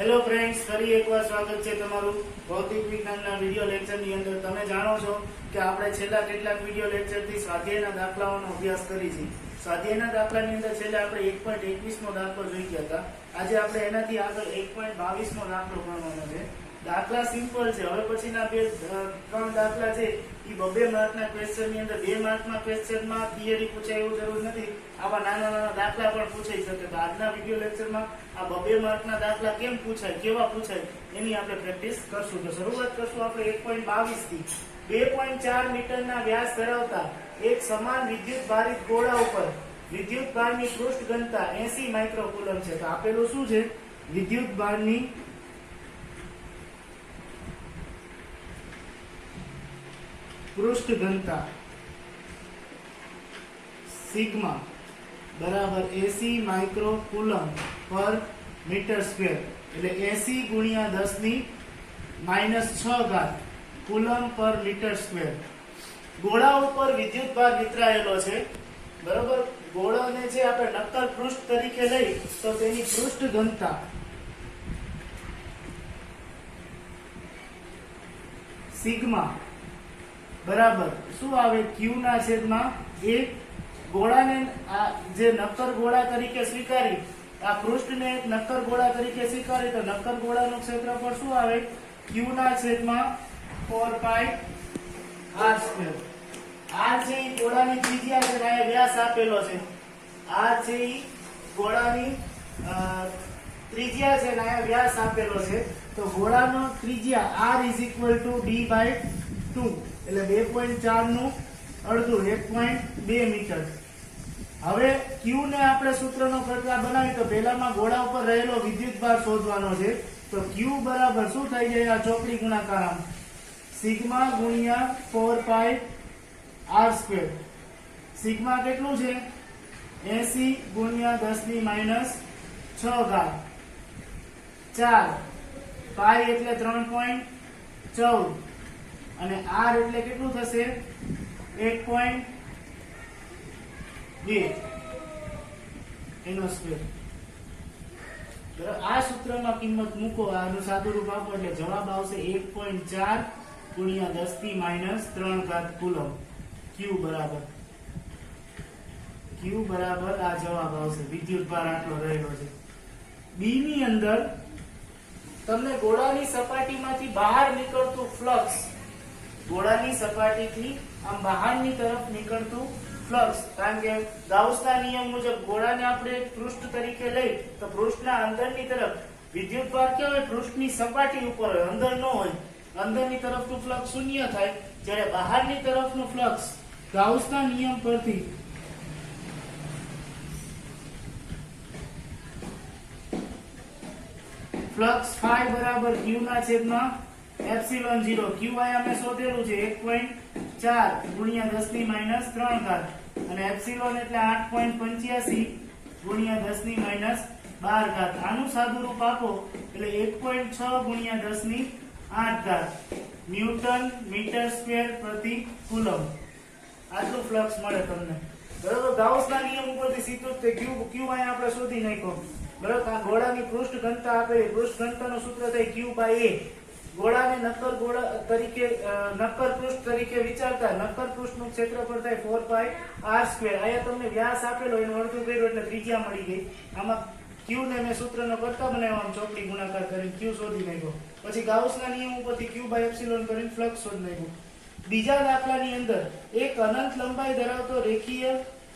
Hello friends, ફરી એકવાર સ્વાગત છે તમારું ભૌતિક વિજ્ઞાનના વિડિયો લેક્ચરની અંદર. તમે જાણો છો કે આપણે છેલ્લા કેટલાક વિડિયો લેક્ચરથી સ્વાધ્યાયના દાખલાઓનો અભ્યાસ કરી છે. સ્વાધ્યાયના દાખલાની અંદર છેલ્લે આપણે 1.21 નો દાખલો જોઈ ગયા હતા. આજે આપણે એનાથી આગળ 1.22 નો દાખલો ગણવાનો છે. દાખલા સિમ્પલ છે. હવે પછીના ત્રણ દાખલા છે એ 2 માર્કના ક્વેશ્ચનની અંદર 2 માર્કના ક્વેશ્ચનમાં થિયરી પૂછાય એવું જરૂર નથી. આવા નાના નાના દાખલા પણ પૂછાઈ શકે. તો આજના વિડિયો લેક્ચરમાં આ 2 માર્કના દાખલા કેમ પૂછાય, કેવા પૂછાય એની આપણે પ્રેક્ટિસ કરશું. તો શરૂઆત કરશું આપણે 1.22 થી. 2.4 મીટરના વ્યાસ ધરાવતા એક સમાન વિદ્યુત ભારિત ગોળા ઉપર વિદ્યુત ભારની પૃષ્ઠ ઘનતા 80 માઇક્રોકુલમ છે. તો આપેલું શું છે? વિદ્યુત ભારની પૃષ્ઠ ઘનતા સિગ્મા બરાબર 80 માઇક્રોકુલમ પર મીટર સ્ક્વેર, એટલે 80 ગુણ્યા 10 ની -6 ઘાત કુલમ પર મીટર સ્ક્વેર. ગોળા ઉપર વિદ્યુત ભાર વિતરાયેલો છે. બરાબર, ગોળાને જે આપણે નક્કર પૃષ્ઠ તરીકે લઈ તો તેની પૃષ્ઠ ઘનતા સિગ્મા બરાબર શું આવે? Q ના છેદમાં 1. ગોળાને જે નક્કર ગોળા તરીકે સ્વીકારી, આ પૃષ્ઠને એક નક્કર ગોળા તરીકે સ્વીકારી તો નક્કર ગોળાનું ક્ષેત્રફળ શું આવે? Q ના છેદમાં 4 π r². r છે એ ગોળાની ત્રિજ્યા છે, અહીંયા વ્યાસ આપેલો છે. r છે એ ગોળાની ત્રિજ્યા છે, અહીંયા વ્યાસ આપેલો છે. તો ગોળાનો ત્રિજ્યા r = d/2, એટલે 2.4 નું અડધું 1.2 મીટર. હવે Q ને આપણે સૂત્રનો પ્રકાર બનાવી તો પહેલામાં ગોળા ઉપર રહેલો વિદ્યુત ભાર શોધવાનો છે. તો Q બરાબર શું થઈ જાય? આ ચોકડી ગુણાકાર આમ સિગ્મા ગુણ્યા 4 π r². સિગ્મા કેટલું છે? 80 ગુણ્યા 10 ની -6 ઘાત 4. પાઈ એટલે 3.14 અને r એટલે કેટલું થશે? 1.2 એનો સ્ક્વેર. આ સૂત્રમાં કિંમત મૂકો, આનું સાદું રૂપ આપો એટલે જવાબ આવશે 1.4 ગુણ્યા 10 ની -3 ઘાત કુલમ. Q બરાબર આ જવાબ આવશે. વિદ્યુત ભાર આટલો રહેલો છે. બી ની અંદર તમને ગોળાની સપાટીમાંથી બહાર નીકળતું ફ્લક્સ, ગોળાની સપાટીથી આમ બહારની તરફ નીકળતું ફ્લક્સ, કારણ કે ગાઉસના નિયમ મુજબ ગોળાને આપણે પૃષ્ઠ તરીકે લઈ તો પૃષ્ઠના અંદરની તરફ વિદ્યુત ભાર કેવો હોય? પૃષ્ઠની સપાટી ઉપર હોય, અંદર ન હોય. અંદરની તરફનું ફ્લક્સ શૂન્ય થાય, જ્યારે બહારની તરફનું ફ્લક્સ ગાઉસના નિયમ પરથી ફ્લક્સ ફાઈ બરાબર Q ના છેદમાં એપ્સિલોન 0. Q અહીંયા મેં શોધેલું છે 1.4 ગુણ્યા 10 ની -3 ઘાત અને એપ્સિલોન એટલે 8.85 ગુણ્યા 10 ની -12 ઘાત. આનું સાદું રૂપ આપો એટલે 1.6 ગુણ્યા 10 ની 8 ઘાત ન્યૂટન મીટર સ્ક્વેર પ્રતિ કુલમ. આટલું ફ્લક્સ મળે તમને. બરાબર, ગાઉસના નિયમ ઉપરથી સીધું તે Q અહીંયા આપણે શોધી નાખ્યો. બરાબર, આ ગોળાની પૃષ્ઠ ઘનતા આપેલી, પૃષ્ઠ ઘનતાનું સૂત્ર થાય Q/A. ગોળાને નક્કર ગોળા તરીકે નક્કર પૃષ્ઠ તરીકે વિચારતા નક્કર પૃષ્ઠનું ક્ષેત્રફળ થાય 4 π r². અહીંયા તમને વ્યાસ આપેલો, એનું અડધું કર્યું એટલે ત્રિજ્યા મળી ગઈ. આમાં Q ને મેં સૂત્રનો કરતા બનાવ્યો, આમ ચોકડી ગુણાકાર કરીને Q શોધી નાખ્યો. પછી ગાઉસના નિયમ ઉપરથી Q/ε કરીને ફ્લક્સ શોધી નાખ્યો. બીજા દાખલાની અંદર એક અનંત લંબાઈ ધરાવતો રેખીય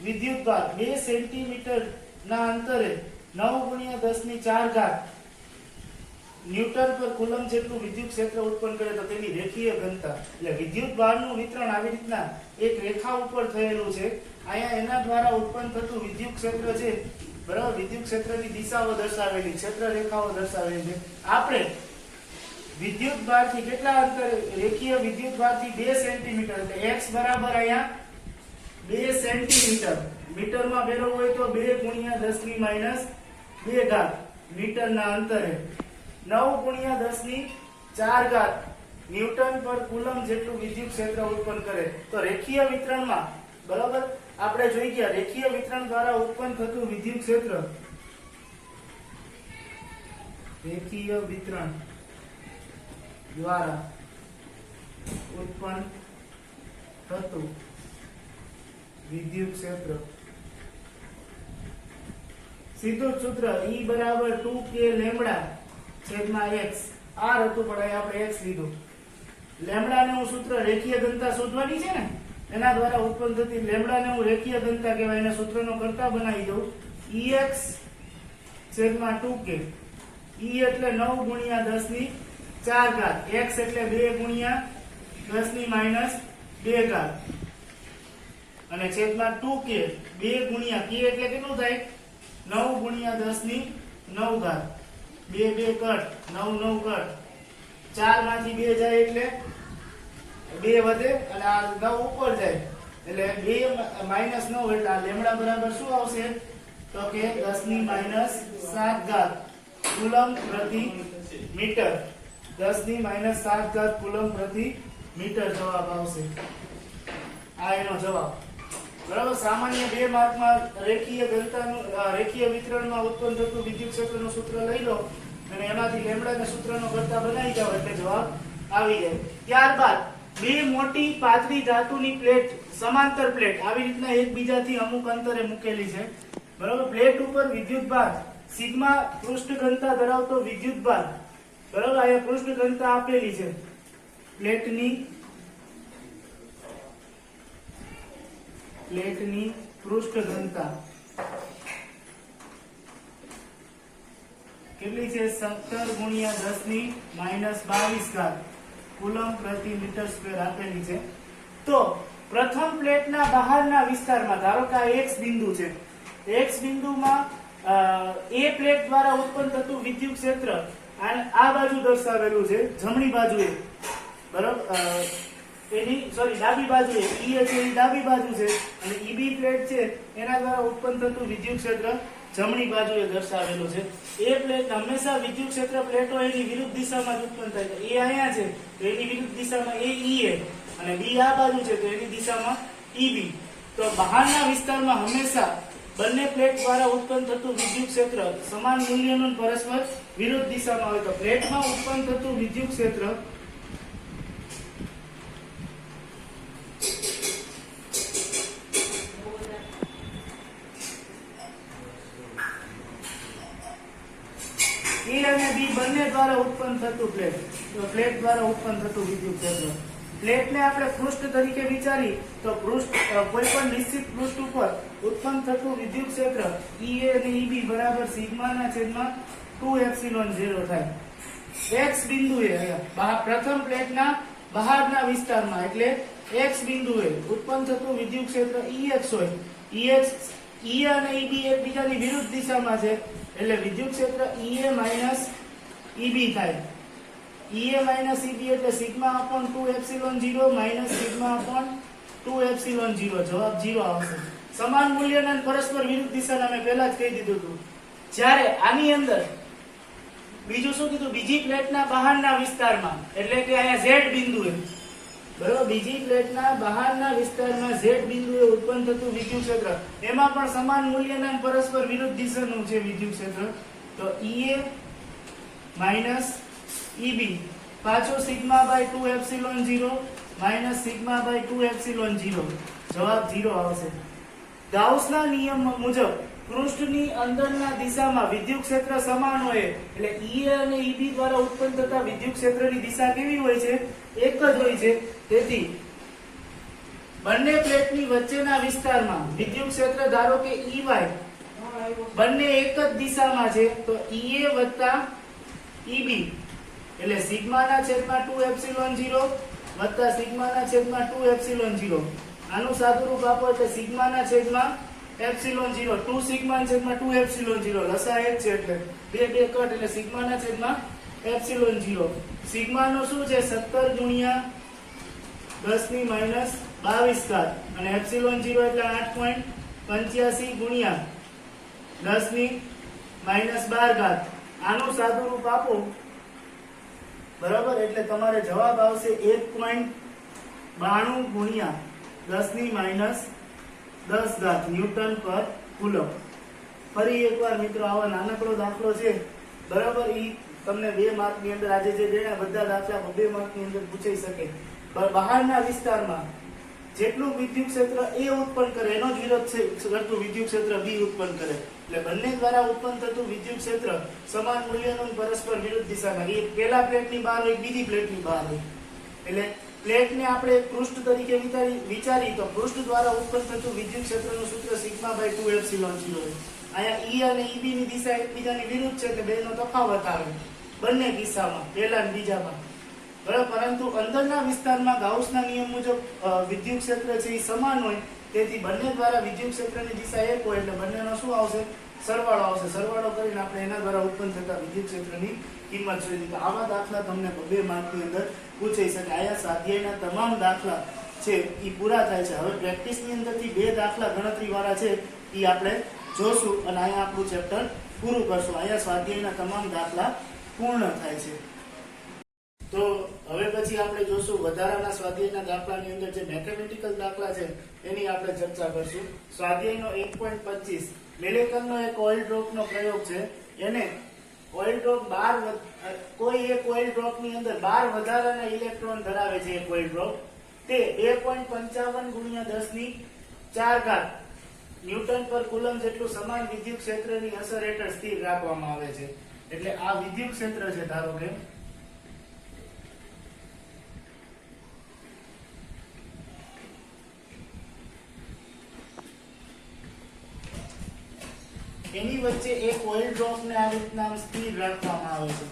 વિદ્યુત ભાર 2 સેન્ટીમીટર ના અંતરે 9 ગુણ્યા 10 ની 4 ઘાત ન્યૂટન પર કુલમ જેટલું વિદ્યુત ક્ષેત્ર ઉત્પન્ન કરે તો તેની રેખીય ઘનતા, એટલે વિદ્યુત ભારનું વિતરણ આવી રીતના એક રેખા ઉપર થયેલું છે. અહીંયા એના દ્વારા ઉત્પન્ન થતું વિદ્યુત ક્ષેત્ર છે. બરાબર, વિદ્યુત ક્ષેત્રની દિશાઓ દર્શાવેલી, ક્ષેત્ર રેખાઓ દર્શાવેલી છે. આપણે વિદ્યુત ભારથી કેટલા અંતરે? રેખીય વિદ્યુત ભારથી 2 સેન્ટીમીટર, એટલે x બરાબર અહીંયા 2 સેન્ટીમીટર. મીટરમાં ફેરવવું હોય તો 2 ગુણ્યા 10 ની -2 ઘાત મીટરના અંતરે 9 ગુણ્યા 10 ની 4 ઘાત ન્યૂટન પર કુલમ જેટલું વિદ્યુત ક્ષેત્ર ઉત્પન્ન કરે. તો રેખીય વિતરણમાં બરાબર આપણે જોઈ ગયા, રેખીય વિતરણ દ્વારા ઉત્પન્ન થતું વિદ્યુત ક્ષેત્ર રેખીય વિતરણ દ્વારા ઉત્પન્ન થતું વિદ્યુત ક્ષેત્ર. સીધું જ સૂત્ર E બરાબર 2k લેમ્બડા છેદમાં x. r હતું પણ અહીં આપણે x લીધું. લેમ્બડા ને હું સૂત્ર રેખીય ઘનતા શોધવાની છે ને, એના દ્વારા ઉત્પન્ન થતી લેમ્બડા ને હું રેખીય ઘનતા કહેવાય, એના સૂત્રનો કરતા બનાવી દઉં. Ex છેદમાં 2k. E એટલે 9 ગુણ્યા 10 ની 4 ઘાત, x એટલે 2 ગુણ્યા 10 ની માઈનસ 2 ઘાત, અને છેદમાં 2k. 2 ગુણ્યા k એટલે કેટલું થાય? 9 ગુણ્યા 10 ની 9 ઘાત. 2 2 કટ, 9 9 કટ, 4 માંથી 2 જાય એટલે 2 વધે, અને આ 9 ઉપર જાય એટલે 2 માઈનસ 9, એટલે આ લેમ્બડા બરાબર શું આવશે? તો કે 10 ની માઈનસ 7 ઘાત કુલમ પ્રતિ મીટર. 10 ની માઈનસ 7 ઘાત કુલમ પ્રતિ મીટર જવાબ આવશે. આ એનો જવાબ. બરાબર. સામાન્ય 2 માર્કમાં રેખીય ઘનતાનું રેખીય વિતરણમાં ઉત્પન્ન થતું વિદ્યુત ક્ષેત્રનું સૂત્ર લઈ લો અને એમાંથી લેમ્બડાના સૂત્રનો કરતા બનાવી જાવ એટલે જવાબ આવી જાય. ત્યારબાદ બે મોટી પાતળી ધાતુની પ્લેટ, સમાંતર પ્લેટ આવી રીતના એકબીજાથી અમુક અંતરે મૂકેલી છે. બરાબર. પ્લેટ ઉપર વિદ્યુત ભાર સિગ્મા પૃષ્ઠ ઘનતા ધરાવતો વિદ્યુત ભાર, બરાબર, આ પૃષ્ઠ ઘનતા આપેલી છે. પ્લેટની પૃષ્ઠ ઘનતા કેટલી છે? 17 ગુણ્યા 10 ની માઈનસ 22 ઘાત કુલમ પ્રતિ મીટર સ્ક્વેર આપેલી છે. તો પ્રથમ પ્લેટના બહારના વિસ્તારમાં ધારો કે આ x બિંદુ છે. x બિંદુમાં એ પ્લેટ દ્વારા ઉત્પન્ન થતું વિદ્યુત ક્ષેત્ર આ બાજુ દર્શાવેલું છે, જમણી બાજુએ. બરાબર. ડાબી બાજુએ E છે, એ ડાબી બાજુ છે, અને EB પ્લેટ છે એના દ્વારા ઉત્પન્ન થતું વિદ્યુત ક્ષેત્ર જમણી બાજુએ દર્શાવેલું છે. એ પ્લેટ હંમેશા વિદ્યુત ક્ષેત્ર પ્લેટો એની વિરુદ્ધ દિશામાં જ ઉત્પન્ન થાય છે. એ અહીંયા છે તો એની વિરુદ્ધ દિશામાં એ EA, અને B આ બાજુ છે તો એની દિશામાં EB. તો બહારના વિસ્તારમાં હંમેશા બંને પ્લેટ દ્વારા ઉત્પન્ન થતું વિદ્યુત ક્ષેત્ર સમાન મૂલ્યનું પરસ્પર વિરુદ્ધ દિશામાં હોય. તો પ્લેટમાં ઉત્પન્ન થતું વિદ્યુત ક્ષેત્ર E અને B બંને દ્વારા ઉત્પન્ન થતું પ્લેટ દ્વારા ઉત્પન્ન થતું વિદ્યુત ક્ષેત્ર. પ્લેટને આપણે પૃષ્ઠ તરીકે વિચારી તો કોઈ પણ નિશ્ચિત પૃષ્ઠ ઉપર ઉત્પન્ન થતું વિદ્યુત ક્ષેત્ર EA અને EB બરાબર સિગ્માના છેદમાં 2ε0 થાય. x બિંદુએ પ્રથમ પ્લેટના બહારના વિસ્તારમાં એટલે x બિંદુએ ઉત્પન્ન થતું વિદ્યુત ક્ષેત્ર EX હોય. E અને EB એકબીજાની વિરુદ્ધ દિશામાં છે એટલે વિદ્યુત ક્ષેત્ર EA માઈનસ EB થાય. EA માઈનસ EB એટલે sigma upon 2ε0 minus sigma upon 2ε0. જવાબ 0 આવશે. સમાન મૂલ્યના પરસ્પર વિરુદ્ધ દિશાના મેં પહેલા જ કહી દીધું હતું. જ્યારે આની અંદર બીજું શું કીધું? બીજી પ્લેટના બહારના વિસ્તારમાં એટલે કે અહીંયા Z બિંદુએ, બરાબર, બીજી પ્લેટના બહારના વિસ્તારમાં Z બિંદુએ ઉત્પન્ન થતું વિદ્યુત ક્ષેત્ર એમાં પણ સમાન મૂલ્યના પરસ્પર વિરુદ્ધ દિશાનું છે વિદ્યુત ક્ષેત્ર. તો EA માઈનસ EB પાછો sigma by 2ε0 minus sigma by 2ε0. જવાબ 0 આવશે. ગાઉસના નિયમ મુજબ પૃષ્ઠની અંદરના દિશામાં વિદ્યુત ક્ષેત્ર સમાન હોય એટલે EA અને EB દ્વારા ઉત્પન્ન થતા વિદ્યુત ક્ષેત્રની દિશા કેવી હોય છે? એક જ હોય છે. તેથી બંને પ્લેટની વચ્ચેના વિસ્તારમાં વિદ્યુત ક્ષેત્ર ધારો કે EY બંને એક જ દિશામાં છે તો EA વત્તા EB એટલે સિગ્માના છેદમાં 2ε0 વત્તા સિગ્માના છેદમાં 2ε0. આનું સાદુરૂપ આપો એટલે સિગ્માના છેદમાં ε0, 2 સિગ્મા છેદમાં 2ε0, લસા 1 છે એટલે 2 2 કટ એટલે સિગ્માના છેદમાં ε0. સિગ્માનો શું છે? 17 ગુણ્યા 10 ની માઈનસ 22 ઘાત, અને ε0 એટલે 8.85 ગુણ્યા 10 ની માઈનસ 12 ઘાત. આનું સાદુરૂપ આપો, બરાબર, એટલે તમારે જવાબ આવશે 1.92 ગુણ્યા 10 ની માઈનસ 10 ઘાત ન્યૂટન પર કુલમ. ફરી એકવાર મિત્રો આવા નાનકડો દાખલો છે, બરાબર, ઈ તમને 2 માર્કની અંદર આજે જે ગણ્યા બધા દાખલા 2 માર્કની અંદર પૂછાઈ શકે. બહારના વિસ્તારમાં જેટલું વિદ્યુત ક્ષેત્ર A ઉત્પન્ન કરે એનો જ વિરોધ કરતું વિદ્યુત ક્ષેત્ર B ઉત્પન્ન કરે. એટલે બંને દ્વારા ઉત્પન્ન થતું વિદ્યુત ક્ષેત્ર સમાન મૂલ્યનું પરસ્પર વિરુદ્ધ દિશામાં. એ પહેલા પ્લેટની બહાર હોય, બીજી પ્લેટની બહાર હોય. એટલે પ્લેટને આપણે પૃષ્ઠ તરીકે વિચારી તો પૃષ્ઠ દ્વારા ઉત્પન્ન થતું વિદ્યુત ક્ષેત્રનું સૂત્ર σ/2 એપ્સિલોન 0 છે. અહીંયા E અને EB ની દિશા એકબીજાની વિરુદ્ધ છે એટલે બેનો તફાવત આવે બંને કિસ્સામાં, પહેલા અને બીજામાં. બરાબર. પરંતુ અંદરના વિસ્તારમાં ગાઉસના નિયમ મુજબ વિદ્યુત ક્ષેત્ર છે એ સમાન હોય, તેથી બંને દ્વારા વિદ્યુત ક્ષેત્રની દિશા એક હોય એટલે બંનેનો શું આવશે? સરવાળો આવશે. સરવાળો કરીને આપણે એના દ્વારા ઉત્પન્ન થતા વિદ્યુત ક્ષેત્રની કિંમત શોધી. તો આવા દાખલા તમને 2 માર્કની અંદર પૂછાઈ શકે. આયા સ્વાધ્યાયના તમામ દાખલા છે એ પૂરા થાય છે. હવે પ્રેક્ટિસની અંદરથી 2 દાખલા ગણતરી વાળા છે એ આપણે જોશું અને અહીંયા આપણું ચેપ્ટર પૂરું કરશું. અહીંયા સ્વાધ્યાયના તમામ દાખલા પૂર્ણ થાય છે. તો હવે પછી આપણે જોશું વધારાના સ્વાધ્યાયના દાખલાની અંદર જે મેથેમેટિકલ દાખલા છે એની આપણે ચર્ચા કરશું. સ્વાધ્યાયનો 1.25 મેલેકનનો એક ઓઇલ ડ્રોપનો પ્રયોગ છે. એને ઓઇલ ડ્રોપ 12 કોઈ એક ઓઇલ ડ્રોપની અંદર 12 વધારાના ઇલેક્ટ્રોન ધરાવે છે. એક ઓઇલ ડ્રોપ તે 2.55 × 10⁴ ન્યૂટન પર કુલમ જેટલું સમાન વિદ્યુત ક્ષેત્રની અસર હેઠળ સ્થિર રાખવામાં આવે છે. એટલે આ વિદ્યુત ક્ષેત્ર છે. ધારો કે એની વચ્ચે એક ઓઇલ ડ્રોપ ને આ રીતના સ્થિર રાખવામાં આવે છે.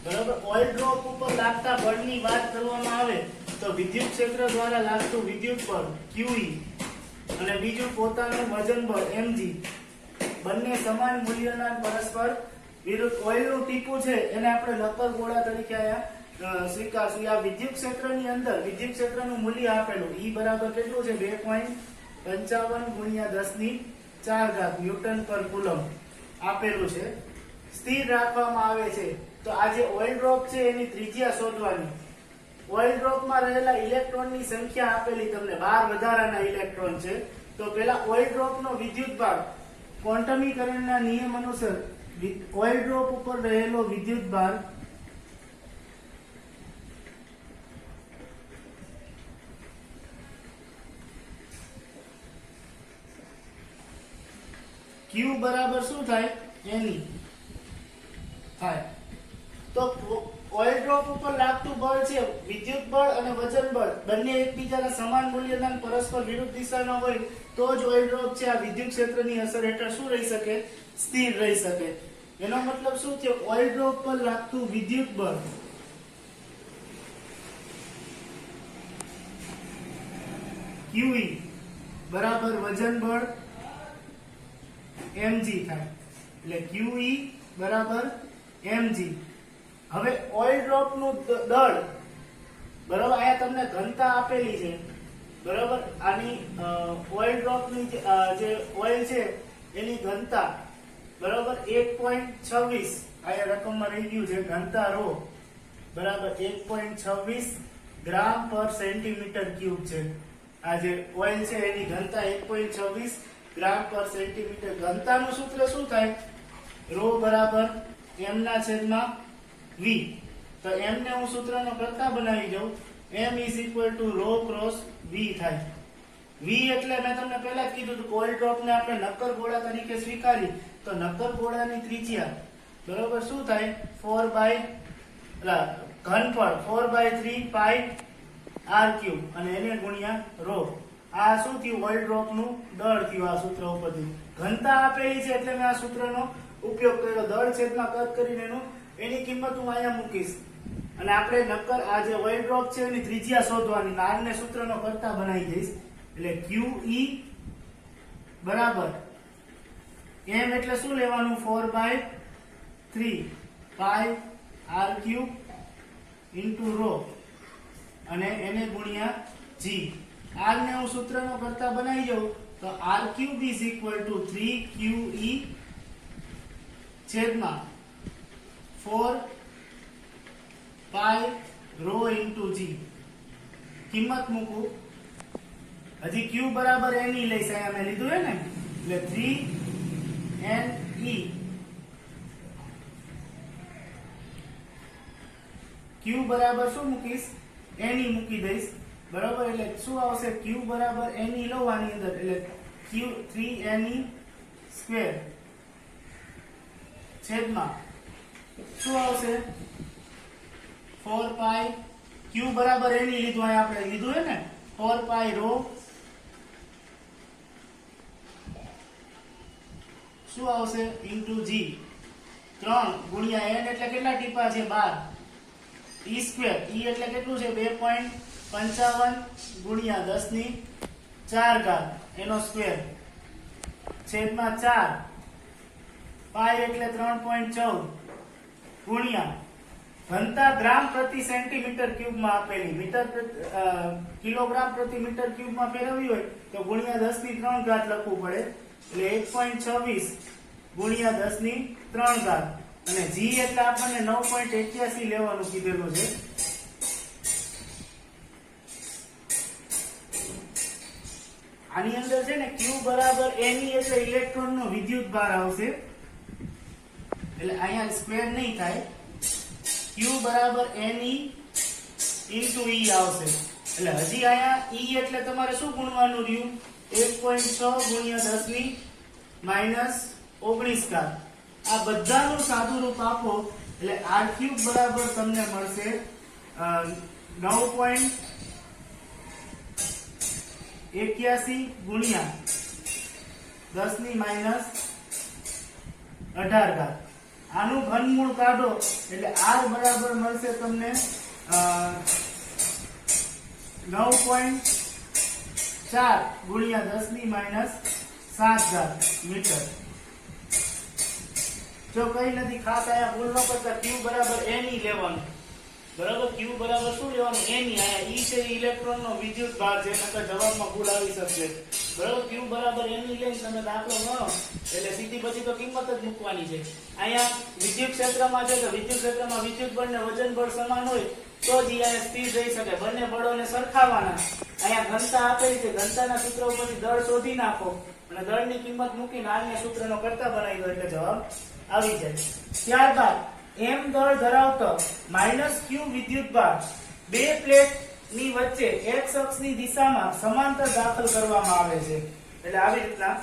બરાબર. ઓઇલ ડ્રોપ ઉપર લાગતા બળની વાત કરવામાં આવે તો વિદ્યુત ક્ષેત્ર દ્વારા લાગતું વિદ્યુત બળ QE અને બીજું પોતાનું વજન બળ mg બંને સમાન મૂલ્યના પરસ્પર વિરુદ્ધ. ઓઇલનું ટીપું છે એને આપણે નક્કર ગોળા તરીકે અહીંયા સ્વીકારશું. આ વિદ્યુત ક્ષેત્રની અંદર વિદ્યુત ક્ષેત્રનું મૂલ્ય આપેલું E બરાબર કેટલું છે? 2.55 × 10⁴ ન્યૂટન પર કુલમ આપેલું છે. સ્થિર રાખવામાં આવે છે. તો આ જે ઓઇલ ડ્રોપ છે એની ત્રિજ્યા શોધવાની. ઓઇલ ડ્રોપમાં રહેલા ઇલેક્ટ્રોનની સંખ્યા આપેલી તમને 12 વધારાના ઇલેક્ટ્રોન છે. તો પેલા ઓઇલ ડ્રોપનો વિદ્યુતભાર ક્વોન્ટમીકરણના નિયમ અનુસાર ઓઇલ ડ્રોપ ઉપર રહેલો વિદ્યુતભાર Q બરાબર શું થાય? Ne થાય. તો ઓઇલ ડ્રોપ ઉપર લાગતું બળ છે વિદ્યુત બળ અને વજન બળ બંને એકબીજાના સમાન મૂલ્યના પરસ્પર વિરુદ્ધ દિશાના હોય તો જ ઓઇલ ડ્રોપ છે આ વિદ્યુત ક્ષેત્રની અસર હેઠળ શું રહી શકે? સ્થિર રહી શકે. એનો મતલબ શું થયો? ઓઇલ ડ્રોપ પર લાગતું વિદ્યુત બળ QE બરાબર વજન બળ mg થાય. એટલે QE બરાબર mg. હવે ઓઇલ ડ્રોપ નું દળ બરાબર અહીંયા તમને ઘનતા આપેલી છે. બરાબર. આની ઓઇલ ડ્રોપ ની જે ઓઇલ છે એની ઘનતા બરાબર 1.26 અહીંયા રકમમાં રહી ગયું છે. ઘનતા ρ બરાબર 1.26 g/cm³ છે. આ જે ઓઇલ છે એની ઘનતા 1.26 g/cm. ઘનતાનું સૂત્ર શું થાય? ρ બરાબર m/v. તો m ને હું સૂત્રનો કરતા બનાવી દઉં. m = ρ×v થાય. v એટલે મેં તમને પહેલા જ કીધું હતું ઓઇલ ડ્રોપ ને આપણે નક્કર ગોળા તરીકે સ્વીકારી તો નક્કર ગોળાની ત્રિજ્યા બરાબર શું થાય? 4/ઘનફળ 4/3 πr³ અને એને ગુણ્યા ρ. આ શું થયું? ઓઇલ ડ્રોપ નું દળ થયું. આ સૂત્ર ઉપરથી ઘનતા આપેલી છે એટલે મેં આ સૂત્રનો ઉપયોગ કર્યો. દળ છેદમાં કદ કરીને એની કિંમત હું અહીંયા મૂકીશ અને આપણે નક્કર આ જે ઓઇલ ડ્રોપ છે એની ત્રિજ્યા શોધવાની. આને સૂત્રનો કરતા બનાવી દઈશ. એટલે QE બરાબર m એટલે શું લેવાનું? 4/3 πr³ * ρ અને એને ગુણ્યા g. r ને હું સૂત્રનો કરતા બનાવી દઉં તો r³ = 3QE છેદમાં 4 π ρ * g. કિંમત મૂકું. હજી q બરાબર ne લઈશ. અહીંયા મેં લીધું હે ને એટલે 3ne q બરાબર શું મૂકીશ ne મૂકી દઈશ બરાબર એટલે શું આવશે q બરાબર ne લો આની અંદર એટલે q 3ne સ્ક્વેર છેદમાં શું આવશે 4 પાઈ q બરાબર ne લીધું અહીં આપણે લીધું હે ને 4 પાઈ રો શું આવશે ઇન્ટુ g 3 ગુણ્યા n એટલે કેટલા ટીપા છે 12 e સ્ક્વેર e એટલે કેટલું છે 2.55 ગુણ્યા 10 ની 4 ઘાત એનો સ્ક્વેર છેદમાં 4 પાઈ એટલે 3.14 ગુણ્યા ઘનતા ગ્રામ પ્રતિ સેન્ટીમીટર ક્યુબ માં આપેલી મીટર કિલોગ્રામ પ્રતિ મીટર ક્યુબ માં ફેરવવી હોય તો ગુણ્યા 10 ની 3 ઘાત લખવું પડે એટલે 1.26 ગુણ્યા 10 ની 3 ઘાત અને g એટલે આપણને 9.81 લેવાનું કીધેલું છે આની અંદર છે ને q બરાબર ne એટલે ઇલેક્ટ્રોન નો વિદ્યુત ભાર આવશે એટલે અહીંયા સ્ક્વેર નહીં થાય q બરાબર ne into e આવશે એટલે હજી અહીંયા e એટલે તમારે શું ગુણવાનું રહ્યું 1.6 ગુણ્યા 10 ની -19 ઘાત આ બધાનું સાદું રૂપ આપો એટલે r³ બરાબર તમને મળશે 9.81 ગુણ્યા 10 ની -18 ઘાત આનું ઘનમૂળ કાઢો એટલે r બરાબર મળશે તમને 9.4 ગુણ્યા 10 ની -7 ઘાત મીટર જો કઈ નથી ખાસ આયા ભૂલ ન કરતા q બરાબર ne લેવાનું બરાબર q બરાબર શું લેવાનું ne આયા e છે ઇલેક્ટ્રોન નો વિદ્યુત ભાર છે નકર જવાબમાં ભૂલ આવી શકશે બરાબર q બરાબર ne લઈને તમે દાખલો ગણો એટલે સીધી પછી તો કિંમત જ મૂકવાની છે આયા વિદ્યુત ક્ષેત્રમાં છે તો વિદ્યુત ક્ષેત્રમાં વિદ્યુત બળને વજન બળ સમાન હોય તો જ આયા સ્થિર રહી શકે બંને બળોને સરખાવવાના આયા ઘનતા આપેલી છે ઘનતાના સૂત્ર ઉપરથી દળ શોધી નાખો અને દળની કિંમત મૂકીને આને સૂત્રનો કરતા બનાવી દો એટલે જવાબ આવી જાય ત્યારબાદ m દળ ધરાવતો -q વિદ્યુત ભાર બે પ્લેટ ની વચ્ચે x અક્ષની દિશામાં સમાંતર દાખલ કરવામાં આવે છે એટલે આવી રીતના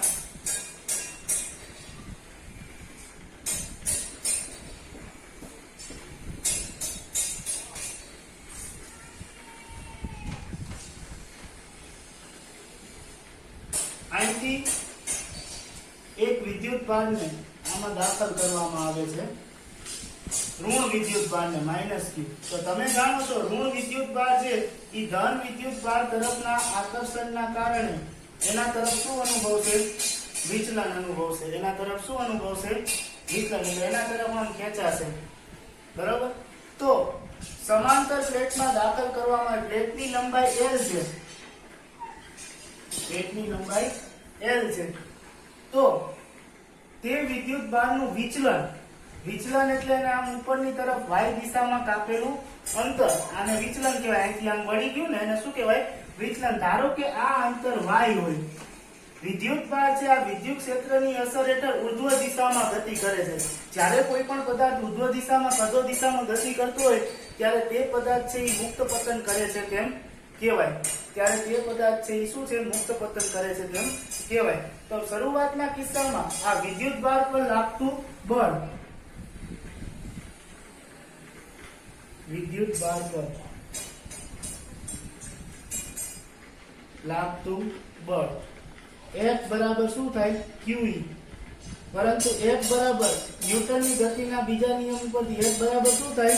અહીંથી એક વિદ્યુત ભારને આમાં દાખલ કરવામાં આવે છે ઋણ વિદ્યુત ભારને -q તો તમે જાણો છો ઋણ વિદ્યુત ભાર છે ઈ ધન વિદ્યુત ભાર તરફના આકર્ષણના કારણે એના તરફ શું અનુભવશે વિચલન અનુભવશે એના તરફ શું અનુભવશે વિચલન એટલે એના તરફ આમ ખેંચાશે બરાબર તો સમાંતર પ્લેટમાં દાખલ કરવામાં પ્લેટની લંબાઈ l છે પ્લેટની લંબાઈ l છે તો તે વિદ્યુત ભારનું વિચલન એટલે આમ ઉપરની તરફ y દિશામાં કાપેલું અંતર આને વિચલન કહેવાય અહીંથી આમ વળી ગયું ને એને શું કહેવાય વિચલન ધારો કે આ અંતર y હોય વિદ્યુત ભાર છે આ વિદ્યુત ક્ષેત્રની અસર હેઠળ ઉર્ધ્વ દિશામાં ગતિ કરે છે જ્યારે કોઈ પણ પદાર્થ ઉર્ધ્વ દિશામાં કદો દિશામાં ગતિ કરતો હોય ત્યારે તે પદાર્થ છે એ મુક્ત પતન કરે છે તેમ કહેવાય ત્યારે તે પદાર્થ છે એ શું છે મુક્ત પતન કરે છે તેમ કહેવાય તો શરૂઆતના કિસ્સામાં આ વિદ્યુત ભાર પર લાગતું બળ વિદ્યુત ભાર પર લાગતું બળ F બરાબર શું થાય QE પરંતુ F બરાબર ન્યૂટનની ગતિના બીજા નિયમ ઉપરથી F બરાબર શું થાય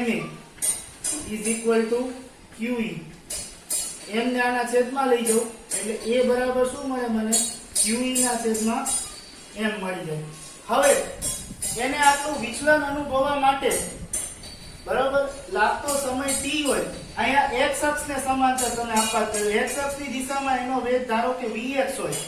ma QE m ને આના છેદમાં લઈ જાઉં એટલે a બરાબર શું મળે મને QE ના છેદમાં m મળી જાય હવે એને આટલું વિચલન અનુભવવા માટે બરાબર લાગતો સમય t હોય અહીંયા x અક્ષને સમાંતર તમે આપવા કર્યું x અક્ષની દિશામાં એનો વેગ ધારો કે vx હોય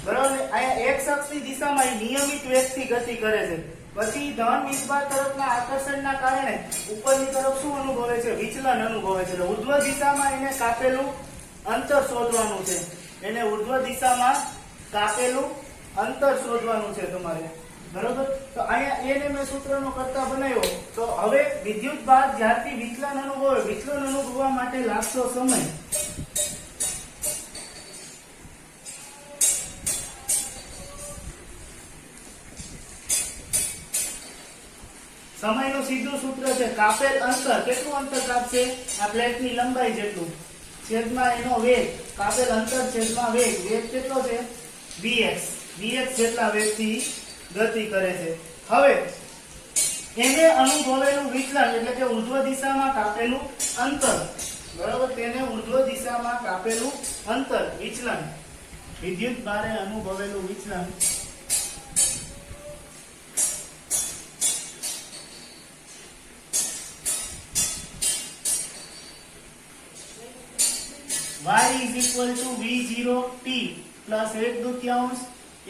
બરાબર અહીંયા x અક્ષની દિશામાં નિયમિત વેગથી ગતિ કરે છે પછી ધન વિસ્ભાર તરફના આકર્ષણના કારણે ઉપરની તરફ શું અનુભવે છે વિચલન અનુભવે છે એટલે ઉર્ધ્વ દિશામાં એને કાપેલું અંતર શોધવાનું છે એને ઉર્ધ્વ દિશામાં કાપેલું અંતર શોધવાનું છે તમારે બરોબર. તો અહીંયા એને મેં સૂત્રનો કરતા બનાવ્યો. તો હવે વિદ્યુત ભાર જ્યારથી વિચલન અનુભવે, વિચલન અનુભવવા માટે લાગતો સમય સમયનું સીધું સૂત્ર છે કાપેલ અંતર. કેટલું અંતર કાપશે? આ પ્લેટની લંબાઈ જેટલું છેદમાં એનો વેગ. કાપેલ અંતર છેદમાં વેગ. વેગ કેટલો છે? vx. vx જેટલા વેગથી ગતિ કરે છે. હવે એને અનુભવેલું વિચલન એટલે કે ઉર્ધ્વ દિશામાં કાપેલું અંતર. બરાબર. તેને ઉર્ધ્વ દિશામાં કાપેલું અંતર વિચલન. વિદ્યુત ભારે અનુભવેલું વિચલન y is equal to v0t plus 1/2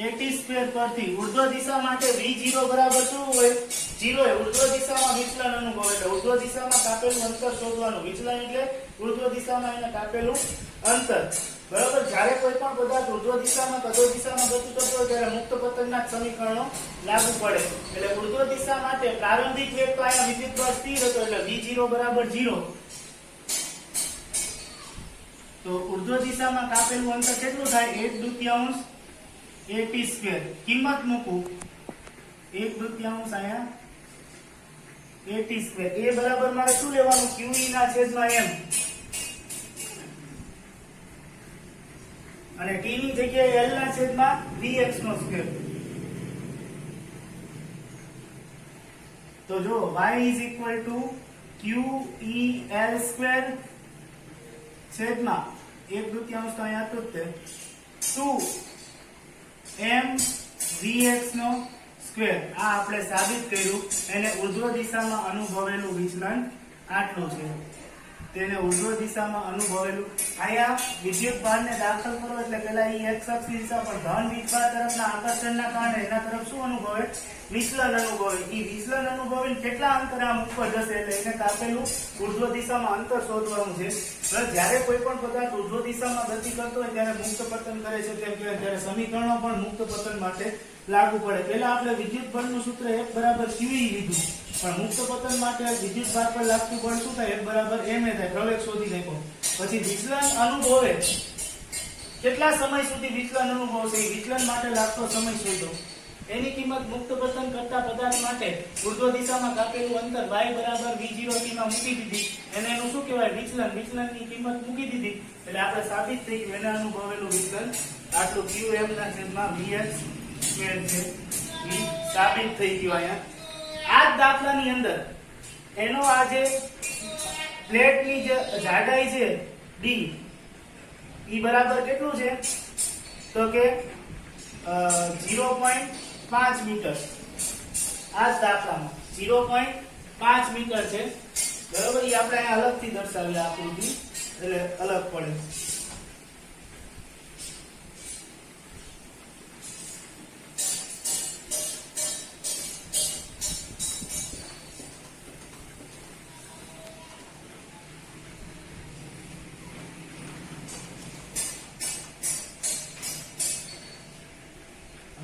at square પરથી ઉર્ધ્વ દિશા માટે v0 બરાબર શું હોય? 0 હોય. ઉર્ધ્વ દિશામાં વિચલન અનુભવ એટલે ઉર્ધ્વ દિશામાં કાપેલું અંતર શોધવાનું. વિચલન એટલે ઉર્ધ્વ દિશામાં એને કાપેલું અંતર. બરાબર. જ્યારે કોઈ પણ પદાર્થ ઉર્ધ્વ દિશામાં કે અધો દિશામાં ગતિ કરતો હોય ત્યારે મુક્ત પતનના સમીકરણો લાગુ પડે. એટલે ઉર્ધ્વ દિશા માટે પ્રારંભિક વેગ તો અહીંયા વિદ્યુતભાર સ્થિર હતો એટલે v0 બરાબર 0. તો ઉર્ધ્વ દિશામાં કાપેલું અંતર કેટલું થાય? 1/2 at સ્ક્વેર. કિંમત મૂકું 1/2 અહીંયા at સ્ક્વેર. a બરાબર મારે શું લેવાનું? qe ના છેદમાં m. અને t ની જગ્યાએ l ના છેદમાં vx નો સ્ક્વેર. તો જો y is equal to qel square છેદમાં 1/2 તો અહીંયા હતું તે 2m vx નો સ્ક્વેર. આ આપણે સાબિત કર્યું. એને ઉર્ધ્વ દિશામાં અનુભવેલું વિચલન આટલું છે. તેને ઉર્ધ્વ દિશામાં અનુભવેલું. અહીંયા વિદ્યુત ભારને દાખલ કરો એટલે પેલા એ x અક્ષની દિશા પર ધન વીજભાર તરફના આકર્ષણના કારણે એના તરફ શું અનુભવે? વિચલન અનુભવે. એ વિચલન અનુભવીને કેટલા અંતર આમ ઉપર જશે એટલે એને કાપેલું ઉર્ધ્વ દિશામાં અંતર શોધવાનું છે. જ્યારે કોઈ પણ પદાર્થ ઉર્ધ્વ દિશામાં ગતિ કરતો હોય ત્યારે મુક્ત પતન કરે છે તેમ કહેવાય. ત્યારે સમીકરણો પણ મુક્ત પતન માટે લાગુ પડે. પહેલા આપણે વિદ્યુત બળનું સૂત્ર F બરાબર QE લીધું, પણ મુક્ત પતન માટે વિદ્યુત ભાર પર લાગતું બળ શું થાય? F બરાબર ma થાય. પ્રવેગ શોધી નાખો. પછી વિચલન અનુભવે કેટલા સમય સુધી વિચલન અનુભવશે એ વિચલન માટે લાગતો સમય શોધો. એની કિંમત મુક્ત પતન કરતા પદાર્થ માટે ઉર્ધ્વ દિશામાં કાપેલું અંતર y બરાબર v0t માં મૂકી દીધી. એને એનું શું કહેવાય? વિચલન. વિચલનની કિંમત મૂકી દીધી એટલે આપણે સાબિત થઈ ગયું એને અનુભવેલું વિચલન આટલું qm ના છેદમાં vx સ્ક્વેર છે. એ સાબિત થઈ ગયું. અહીંયા આ જ દાખલાની અંદર એનો આ જે પ્લેટની જે જાડાઈ છે d ઈ બરાબર કેટલું છે? તો કે 0.5 મીટર. આ જ દાખલામાં 0.5 મીટર છે. બરોબર. એ આપણે અહીંયા અલગથી દર્શાવીએ આકૃતિ એટલે અલગ પડે.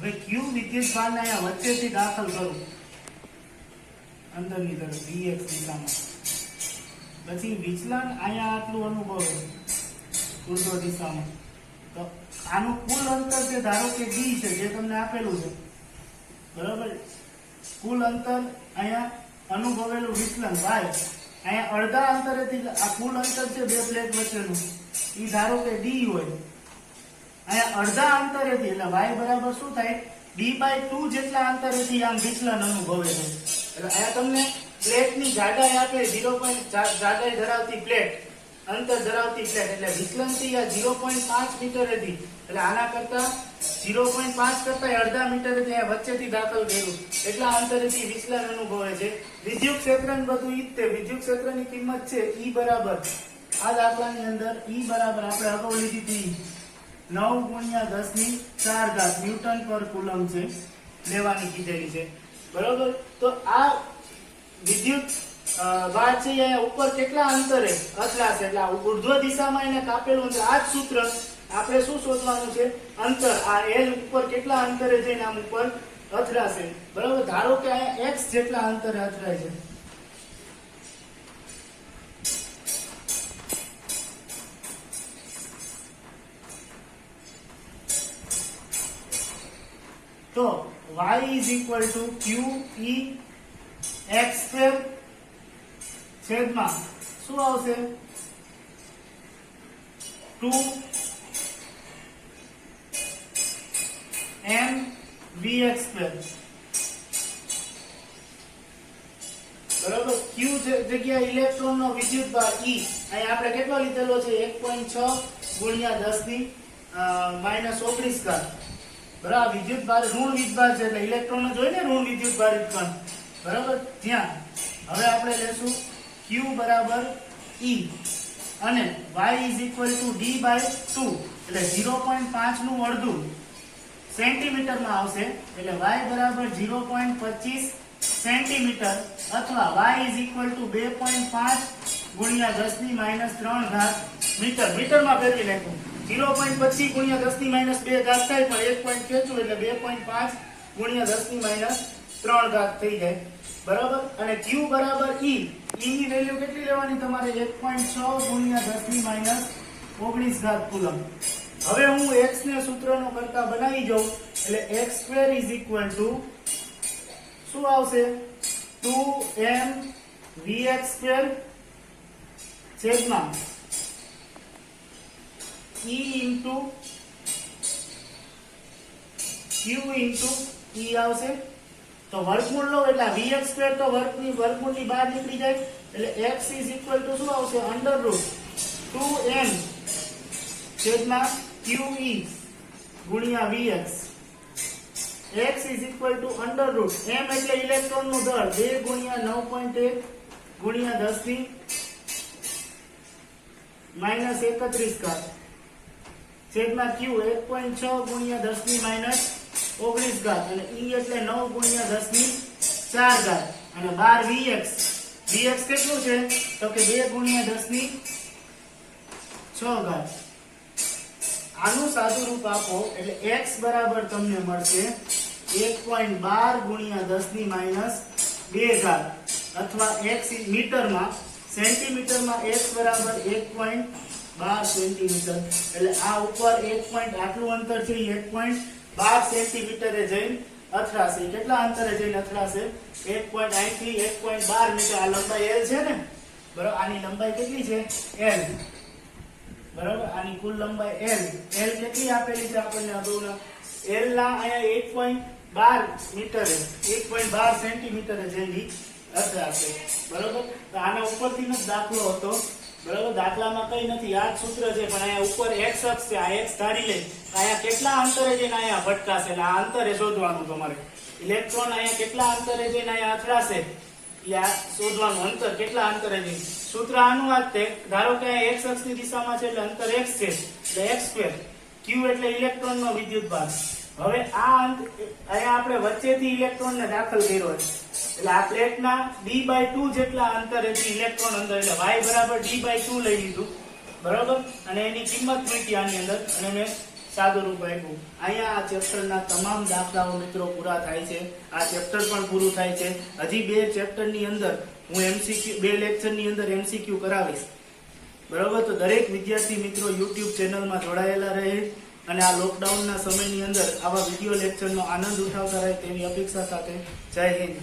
હવે q વિદ્યુત ભારને અહીંયા વચ્ચેથી દાખલ કરું અંદરની તરફ vx દિશામાં. પછી વિચલન અહીંયા આટલું અનુભવે ઉર્ધ્વ દિશામાં. તો આનું કુલ અંતર છે ધારો કે d છે જે તમને આપેલું છે. બરાબર. કુલ અંતર અહીંયા અનુભવેલું વિચલન y અહીંયા અડધા અંતરેથી આ કુલ અંતર છે બે પ્લેટ વચ્ચેનું એ ધારો કે d હોય. અહીંયા અડધા અંતરેથી એટલે y બરાબર શું થાય? d/2 જેટલા અંતરેથી આમ વિચલન અનુભવે છે. એટલે અહીંયા તમને પ્લેટની જાડાઈ આપે 0. જાડાઈ ધરાવતી પ્લેટ, અંતર ધરાવતી પ્લેટ એટલે વિચલનથી આ 0.5 મીટરેથી એટલે આના કરતા 0.5 કરતા અડધા મીટરેથી આ વચ્ચેથી દાખલ કર્યું એટલા અંતરેથી વિચલન અનુભવે છે. વિદ્યુત ક્ષેત્રનું બધું ઈ જ તે. વિદ્યુત ક્ષેત્રની કિંમત છે E બરાબર આ દાખલાની અંદર E બરાબર આપણે અગાઉ લીધી હતી 9×10⁴ ન્યૂટન પર કુલમ છે લેવાની કીધેલી છે. બરોબર. તો આ વિદ્યુત ભાર છે અહીંયા ઉપર કેટલા અંતરે અથડાશે એટલે ઉર્ધ્વ દિશામાં એને કાપેલું અંતર. આ જ સૂત્ર આપણે શું શોધવાનું છે? અંતર. આ l ઉપર કેટલા અંતરે જઈને આમ ઉપર અથડાશે. બરાબર, ધારો કે અહીંયા x જેટલા અંતરે અથડાય છે. તો y is equal to QE x square છેદમાં શું આવશે 2m vx square. બરાબર, q જગ્યાએ ઇલેક્ટ્રોન નો વિદ્યુતભાર E અહીં આપણે કેટલો લીધેલો છે 1.6 ગુણ્યા 10 ની -19 ઘાત. બરાબર, વિદ્યુતભાર ઋણ વિદ્યુતભાર છે એટલે ઇલેક્ટ્રોન જોઈએ ને ઋણ વિદ્યુતભારિત કણ. બરાબર, ત્યાં હવે આપણે લેશું q બરાબર E અને y is equal to d by 2 એટલે 0.5 નું અડધું સેન્ટીમીટર માં આવશે એટલે y બરાબર 0.25 સેન્ટીમીટર અથવા y is equal to 2.5 ગુણ્યા 10 ની -3 ઘાત મીટર. મીટરમાં ફેરવી નાખું 0.25 ગુણ્યા 10 ની -2 ઘાત થાય પણ 1 પોઈન્ટ ખેંચું એટલે 2.5 ગુણ્યા 10 ની -3 ઘાત થઈ જાય. બરાબર, અને q બરાબર e ની વેલ્યુ કેટલી લેવાની તમારે 1.6 ગુણ્યા 10 ની -19 ઘાત કુલમ. હવે હું x ને સૂત્રનો કરતા બનાવી જાઉં એટલે x square is equal to શું આવશે 2m vx square છેદમાં e into q into e આવશે. તો વર્ગમૂળ લો એટલે vx square તો વર્ગમૂળની બહાર નીકળી જાય એટલે x is equal to શું આવશે under root 2m છેદમાં qe ગુણ્યા vx. x is equal to under root m એટલે ઇલેક્ટ્રોન નું દળ 2 ગુણ્યા 9.1 ગુણ્યા 10 ની -31 ઘાત છેદમાં q 1.6 ગુણ્યા 10 ની -19 ઘાત અને e એટલે 9 ગુણ્યા 10 ની 4 ઘાત અને 12 vx. vx કેટલું છે તો કે 2 ગુણ્યા 10 ની 6 ઘાત. આનું સાદું રૂપ આપો એટલે x બરાબર તમને મળશે 1.12 ગુણ્યા 10 ની -2 ઘાત અથવા x મીટરમાં. સેન્ટીમીટરમાં x બરાબર 1.12 સેન્ટીમીટર એટલે આ ઉપર 1 આટલું અંતર છે 1.12 સેન્ટીમીટરે જઈને અથડાશે. કેટલા અંતરે જઈને અથડાશે 1.8 થી 1.12 મીટર. આ લંબાઈ l છે ને. બરાબર, આની લંબાઈ કેટલી છે l. બરાબર, આની કુલ લંબાઈ l કેટલી આપેલી છે આપણને અગાઉના l ના અહીંયા 1.12 મીટરે 1.12 સેન્ટીમીટરે જઈને અથડાશે. બરાબર, તો આના ઉપરથી જ દાખલો હતો. બરાબર, દાખલામાં કઈ નથી આ જ સૂત્ર છે પણ અહીંયા ઉપર x અક્ષ છે. આ x ધારી લે અહીંયા કેટલા અંતરે જઈને અહીંયા ભટકાશે એટલે આ અંતરે શોધવાનું તમારે. ઇલેક્ટ્રોન અહીંયા કેટલા અંતરે જઈને અહીંયા અથડાશે એટલે આ શોધવાનું અંતર કેટલા અંતરે જઈને. સૂત્ર આનું આ તે ધારો કે x અક્ષની દિશામાં છે એટલે અંતર x છે એટલે x સ્ક્વેર. q એટલે ઇલેક્ટ્રોન નો વિદ્યુતભાર. હવે આ અહીંયા આપણે વચ્ચેથી ઇલેક્ટ્રોન ને દાખલ કર્યો છે એટલે આ પ્લેટના d/2 જેટલા અંતરેથી ઇલેક્ટ્રોન અંદર એટલે y બરાબર d/2 લઈ લીધું. બરાબર, અને એની કિંમત મૂકી આની અંદર અને મેં સાદું રૂપ આપ્યું. અહીંયા આ ચેપ્ટરના તમામ દાખલાઓ મિત્રો પૂરા થાય છે. આ ચેપ્ટર પણ પૂરું થાય છે. હજી 2 ચેપ્ટરની અંદર હું MCQ 2 લેક્ચરની અંદર MCQ કરાવીશ. બરાબર, તો દરેક વિદ્યાર્થી મિત્રો YouTube ચેનલમાં જોડાયેલા રહે અને આ લોકડાઉનના સમયની અંદર આવા વિડિયો લેક્ચરનો આનંદ ઉઠાવતા રહે તેવી અપેક્ષા સાથે જય હિન્દ.